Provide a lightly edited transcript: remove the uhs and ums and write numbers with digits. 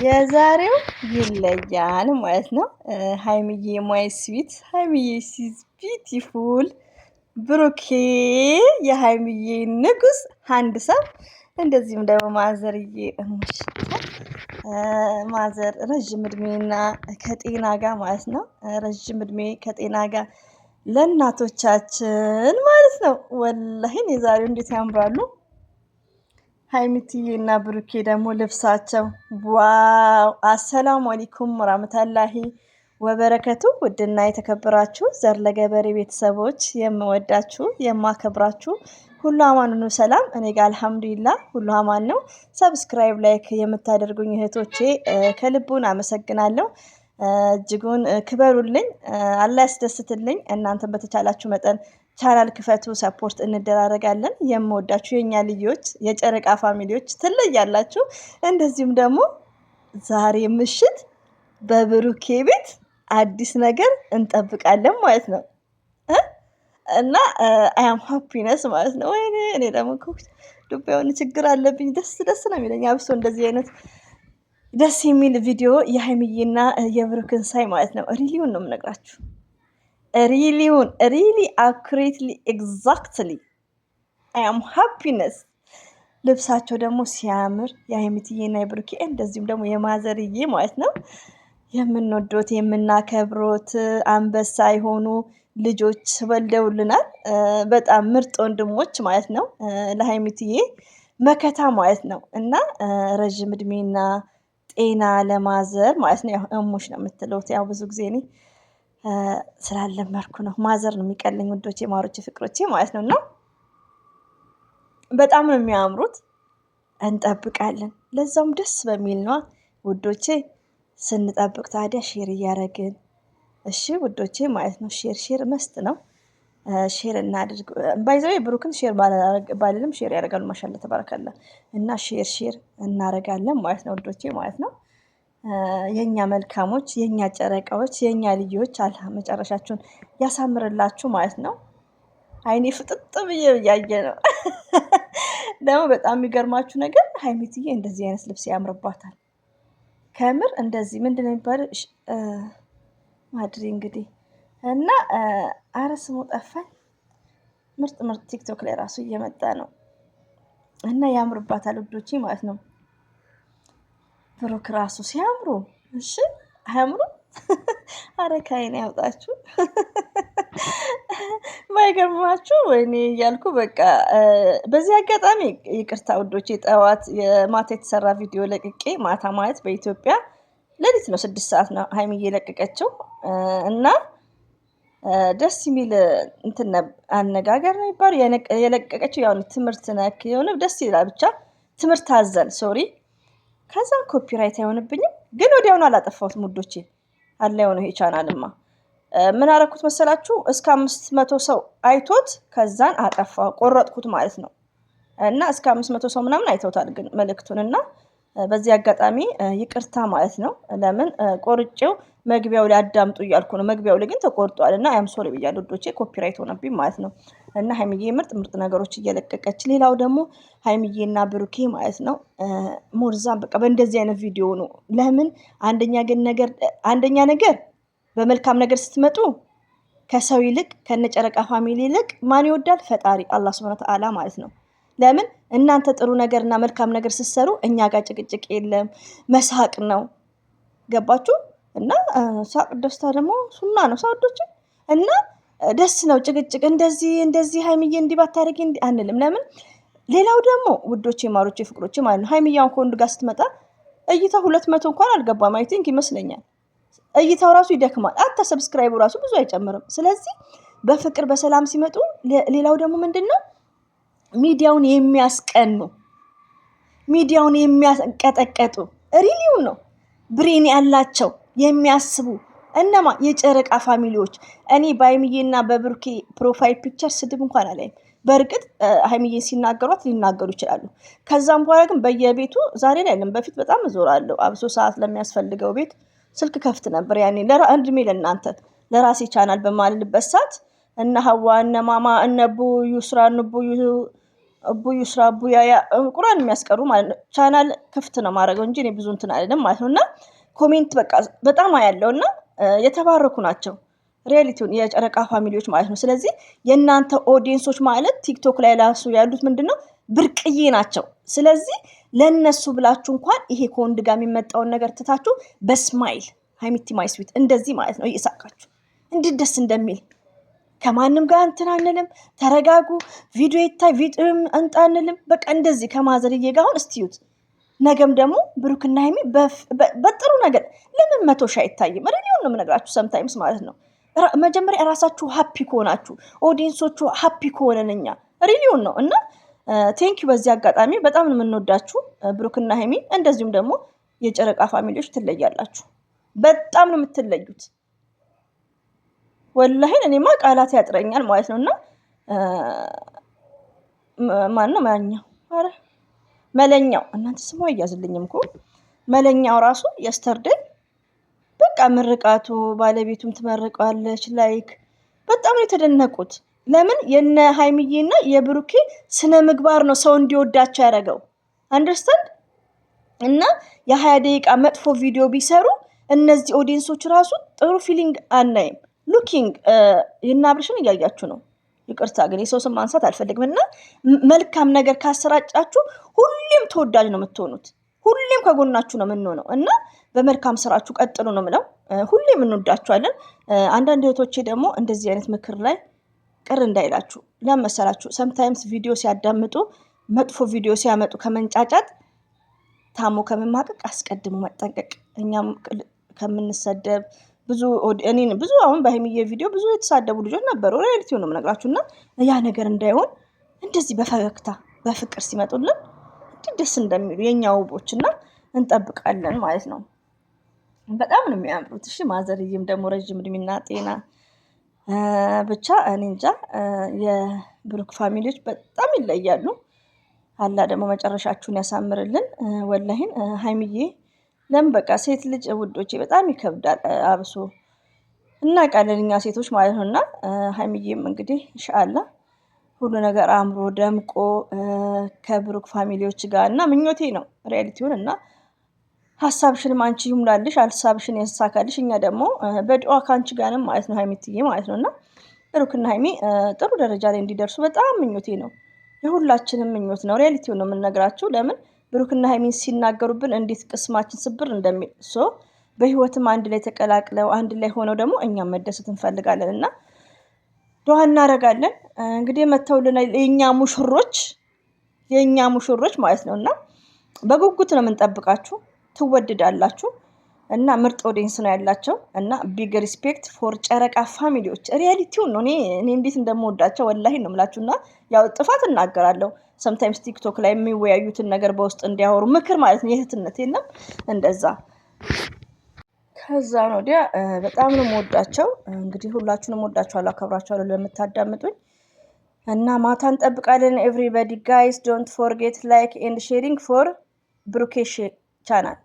የዛሬው ይለያል ማለት ነው። ሀይሚዬ ማይ ስዊት ሀይሚዬ ሲዝ ቢዩቲፉል ብሩኬ የሀይሚዬ ንጉስ አንድ ሰው እንደዚህም ደግሞ ማዘርዬ እሙሽ ማዘር ረጅም እድሜና ከጤና ጋር ማለት ነው። ረጅም እድሜ ከጤና ጋር ለእናቶቻችን ማለት ነው። ወላሂ የዛሬው እንዴት ያምራሉ። ሀይሚትዬ እና ብሩኬ ደግሞ ልብሳቸው ዋው! አሰላሙ አለይኩም ወራህመቱላሂ ወበረከቱ። ውድና የተከበራችሁ ዘር ለገበሬ ቤተሰቦች የምወዳችሁ የማከብራችሁ ሁሉ አማን ነው። ሰላም እኔ ጋር አልሐምዱሊላህ ሁሉ አማን ነው። ሰብስክራይብ ላይክ የምታደርጉኝ እህቶቼ ከልቡን አመሰግናለሁ። እጅጉን ክበሩልኝ፣ አላህ ያስደስትልኝ። እናንተን በተቻላችሁ መጠን ቻናል ክፈቱ፣ ሰፖርት እንደራረጋለን። የምወዳችሁ የኛ ልጆች የጨረቃ ፋሚሊዎች ትለያላችሁ። እንደዚሁም ደግሞ ዛሬ ምሽት በብሩኬ ቤት አዲስ ነገር እንጠብቃለን ማለት ነው እና አያም ሃፒነስ ማለት ነው። ወይኔ እኔ ደግሞ ዱብ የሆነ ችግር አለብኝ። ደስ ነው የሚለኝ አብሶ እንደዚህ አይነት ደስ የሚል ቪዲዮ የሀይሚዬና የብሩክን ሳይ ማለት ነው። ሪሊውን ነው የምነግራችሁ። ሪሊ አኩሬትሊ ኤግዛክትሊ አያም ሃፒነስ። ልብሳቸው ደግሞ ሲያምር የሀይሚትዬና የብሩኬ እንደዚሁም ደግሞ የማዘርዬ ማለት ነው። የምንወዶት የምናከብሮት አንበሳ የሆኑ ልጆች ወልደውልናል። በጣም ምርጥ ወንድሞች ማለት ነው። ለሀይሚትዬ መከታ ማለት ነው እና ረዥም እድሜና ጤና ለማዘር ማለት ነው። ያው እሙሽ ነው የምትለውት። ያው ብዙ ጊዜ እኔ ስላለመርኩ ነው ማዘር ነው የሚቀለኝ። ውዶቼ ማሮቼ ፍቅሮቼ ማለት ነው እና በጣም ነው የሚያምሩት። እንጠብቃለን። ለዛውም ደስ በሚል ነው ውዶቼ። ስንጠብቅ ታዲያ ሼር እያደረግን እሺ ውዶቼ ማለት ነው። ሼር መስት ነው። ሼር እናድርግ። ባይዘው ብሩክን ሼር ባልልም ሼር ያደርጋሉ። ማሻአላ ተባረካላ እና ሼር እናደርጋለን ማለት ነው ውዶቼ ማለት ነው። የኛ መልካሞች፣ የኛ ጨረቃዎች፣ የኛ ልጆች አላህ መጨረሻችሁን ያሳምርላችሁ ማለት ነው። አይኔ ፍጥጥ ብዬ እያየ ነው። ደግሞ በጣም የሚገርማችሁ ነገር ሀይሚትዬ እንደዚህ አይነት ልብስ ያምርባታል። ከምር እንደዚህ ምንድን ነው የሚባለው ማድሪ እንግዲህ እና አረ ስሙ ጠፋኝ። ምርጥ ቲክቶክ ላይ ራሱ እየመጣ ነው እና ያምርባታል ውዶቼ ማለት ነው። ብሩክ ራሱ ሲያምሩ እሺ አያምሩ? አረ ከዓይኔ ያውጣችሁ። ማይገርማችሁ ወይኔ እያልኩ በቃ በዚህ አጋጣሚ ይቅርታ ውዶቼ። ጠዋት የማታ የተሰራ ቪዲዮ ለቅቄ ማታ ማለት በኢትዮጵያ ሌሊት ነው 6 ሰዓት ነው ሀይሚዬ የለቀቀችው እና ደስ የሚል እንትን አነጋገር ነው ይባል የለቀቀችው ያው ትምህርት ነክ የሆነ ደስ ይላል። ብቻ ትምህርት አዘል ሶሪ። ከዛን ኮፒራይት አይሆንብኝም ግን ወዲያውኑ አላጠፋሁትም ውዶቼ። አለ የሆነ ይሄ ቻናልማ ምን አደረኩት መሰላችሁ? እስከ 500 ሰው አይቶት ከዛን አጠፋው ቆረጥኩት ማለት ነው። እና እስከ 500 ሰው ምናምን አይተውታል ግን መልእክቱን እና በዚህ አጋጣሚ ይቅርታ ማለት ነው። ለምን ቆርጬው መግቢያው ላይ አዳምጡ እያልኩ ነው። መግቢያው ላይ ግን ተቆርጧል እና አም ሶሪ ብያለሁ ውዶቼ። ኮፒራይት ሆነብኝ ማለት ነው። እና ሀይሚዬ ምርጥ ነገሮች እየለቀቀች፣ ሌላው ደግሞ ሀይሚዬና ብሩኬ ማለት ነው ሞርዛን በቃ በእንደዚህ አይነት ቪዲዮ ነው። ለምን አንደኛ ነገር በመልካም ነገር ስትመጡ ከሰው ይልቅ ከነጨረቃ ፋሚሊ ይልቅ ማን ይወዳል? ፈጣሪ አላህ ሱብሃነሁ ወተዓላ ማለት ነው። ለምን እናንተ ጥሩ ነገርና መልካም ነገር ስትሰሩ እኛ ጋር ጭቅጭቅ የለም፣ መሳቅ ነው። ገባችሁ? እና ሳቅ ደስታ ደግሞ ሱና ነው ሳውዶች እና ደስ ነው። ጭቅጭቅ እንደዚህ ሀይሚዬ እንዲህ ባታረጊ አንልም። ለምን ሌላው ደግሞ ውዶቼ ማሮቼ ፍቅሮቼ ማለት ነው ሀይሚዬ ከወንድ ጋር ስትመጣ እይታ 200 እንኳን አልገባም። አይ ቲንክ ይመስለኛል እይታው ራሱ ይደክማል። ሰብስክራይቡ ራሱ ብዙ አይጨምርም። ስለዚህ በፍቅር በሰላም ሲመጡ ሌላው ደግሞ ምንድነው ሚዲያውን የሚያስቀኑ ሚዲያውን የሚያንቀጠቀጡ ሪሊው ነው ብሬን ያላቸው የሚያስቡ እነማ የጨረቃ ፋሚሊዎች። እኔ በሀይሚዬና በብሩኬ ፕሮፋይል ፒክቸር ስድብ እንኳን አላይም። በእርግጥ ሀይሚዬን ሲናገሯት ሊናገሩ ይችላሉ። ከዛም በኋላ ግን በየቤቱ ዛሬ ላይ በፊት በጣም እዞራለሁ። አብሶ ሰዓት ለሚያስፈልገው ቤት ስልክ ከፍት ነበር ያኔ ለእንድሜ ለእናንተ ለራሴ ቻናል በማልልበት ሰዓት እነ ሀዋ እነ ማማ እነ ቡዩ ስራ እነ ቡዩ አቡ ይስራ አቡ ያያ ቁርአን የሚያስቀሩ ማለት ነው። ቻናል ክፍት ነው ማድረገው እንጂ እኔ ብዙ እንትን አይደለም ማለት ነውና ኮሜንት በቃ በጣም አያለውና የተባረኩ ናቸው ሪያሊቲውን የጨረቃ ፋሚሊዎች ማለት ነው። ስለዚህ የእናንተ ኦዲየንሶች ማለት ቲክቶክ ላይ ላሱ ያሉት ምንድነው ብርቅዬ ናቸው። ስለዚህ ለነሱ ብላችሁ እንኳን ይሄ ከወንድ ጋር የሚመጣውን ነገር ትታችሁ በስማይል ሃይሚቲ ማይ ስዊት እንደዚህ ማለት ነው እየሳቃችሁ እንዴት ደስ እንደሚል ከማንም ጋር እንትን አንልም። ተረጋጉ። ቪዲዮ ይታይ ቪዲዮም አንጣንልም። በቃ እንደዚህ ከማዘርዬ ጋር አሁን እስቲዩት። ነገም ደግሞ ብሩክና ሃይሚ በጥሩ ነገር ለምን 100 ሺህ አይታይም? ሪሊውን ነው የምነግራችሁ ሰምታይምስ ማለት ነው። መጀመሪያ ራሳችሁ ሃፒ ከሆናችሁ ኦዲየንሶቹ ሃፒ ከሆነኛ ሪሊውን ነው እና ቴንኪዩ። በዚህ አጋጣሚ በጣም ነው የምንወዳችሁ ብሩክና ሃይሚ። እንደዚሁም ደግሞ የጨረቃ ፋሚሊዎች ትለያላችሁ። በጣም ነው የምትለዩት። ወላሂ እኔማ ቃላት ያጥረኛል ማለት ነውና ማን ነው አረ መለኛው እናንተ ስሙ አይያዝልኝም እኮ መለኛው ራሱ የስተርዴይ በቃ ምርቃቱ ባለቤቱም ትመርቀዋለች። ላይክ በጣም ነው የተደነቁት። ለምን የነ ሃይሚዬና የብሩኬ ስነ ምግባር ነው ሰው እንዲወዳቸው ያደረገው። አንደርስታንድ እና የ20 ደቂቃ መጥፎ ቪዲዮ ቢሰሩ እነዚህ ኦዲየንሶች ራሱ ጥሩ ፊሊንግ አናይም። ሉኪንግ የናብርሽን እያያችሁ ነው። ይቅርታ ግን የሰው ስም ማንሳት አልፈልግም እና መልካም ነገር ካሰራጫችሁ ሁሌም ተወዳጅ ነው የምትሆኑት። ሁሌም ከጎናችሁ ነው የምንሆነው እና በመልካም ስራችሁ ቀጥሉ ነው የምለው። ሁሌም እንወዳችኋለን። አንዳንድ እህቶቼ ደግሞ እንደዚህ አይነት ምክር ላይ ቅር እንዳይላችሁ ለመሰላችሁ ሰምታይምስ ቪዲዮ ሲያዳምጡ መጥፎ ቪዲዮ ሲያመጡ ከመንጫጫት ታሞ ከመማቀቅ አስቀድሞ መጠንቀቅ። እኛም ከምንሰደብ ብዙ አሁን በሃይሚዬ ቪዲዮ ብዙ የተሳደቡ ልጆች ነበሩ። ሪያሊቲው ነው የምነግራችሁና ያ ነገር እንዳይሆን እንደዚህ በፈገግታ በፍቅር ሲመጡልን ደስ እንደሚሉ የኛ ውቦችና እንጠብቃለን ማለት ነው። በጣም ነው የሚያምሩት። እሺ ማዘርዬም ደግሞ ረጅም እድሜና ጤና ብቻ እኔ እንጃ። የብሩክ ፋሚሊዎች በጣም ይለያሉ። አላ ደግሞ መጨረሻችሁን ያሳምርልን። ወላሂን ሃይሚዬ ለምን በቃ ሴት ልጅ ውዶቼ በጣም ይከብዳል። አብሶ እናውቃለን እኛ ሴቶች ማለት ነውና ሃይሚዬም እንግዲህ ኢንሻአላህ ሁሉ ነገር አምሮ ደምቆ ከብሩክ ፋሚሊዎች ጋር እና ምኞቴ ነው ሪያሊቲውን እና ሀሳብሽንም አንቺ ይሙላልሽ፣ ሀሳብሽን ያሳካልሽ። እኛ ደግሞ በዱአ ካንቺ ጋርም ማለት ነው ሃይሚትዬ ማለት ነውና ብሩክና ሃይሚ ጥሩ ደረጃ ላይ እንዲደርሱ በጣም ምኞቴ ነው። የሁላችንም ምኞት ነው። ሪያሊቲውን ነው የምንነግራችሁ። ለምን ብሩክና ሃይሚን ሲናገሩብን እንዴት ቅስማችን ስብር እንደሚል በህይወትም አንድ ላይ ተቀላቅለው አንድ ላይ ሆነው ደግሞ እኛም መደሰት እንፈልጋለን እና ዱአ እናደርጋለን። እንግዲህ መተውልና የኛ ሙሽሮች ማለት ነውና በጉጉት ነው የምንጠብቃችሁ። ትወደዳላችሁ እና ምርጥ ኦዲየንስ ነው ያላቸው እና ቢግ ሪስፔክት ፎር ጨረቃ ፋሚሊዎች። ሪያሊቲውን ነው እኔ እንዴት እንደምወዳቸው ወላሂ ነው የምላችሁና ያው ጥፋት እናገራለሁ ሰምታይምስ ቲክቶክ ላይ የሚወያዩትን ነገር በውስጥ እንዲያወሩ ምክር ማለት ነው። የእህትነት የለም እንደዛ። ከዛ ነው ዲያ በጣም ነው የምወዳቸው። እንግዲህ ሁላችሁንም ወዳችኋለሁ፣ አከብራችኋለሁ ለምታዳምጡኝ እና ማታ እንጠብቃለን። ኤቭሪባዲ ጋይስ ዶንት ፎርጌት ላይክ ኤንድ ሼሪንግ ፎር ብሩኬሽ ቻናል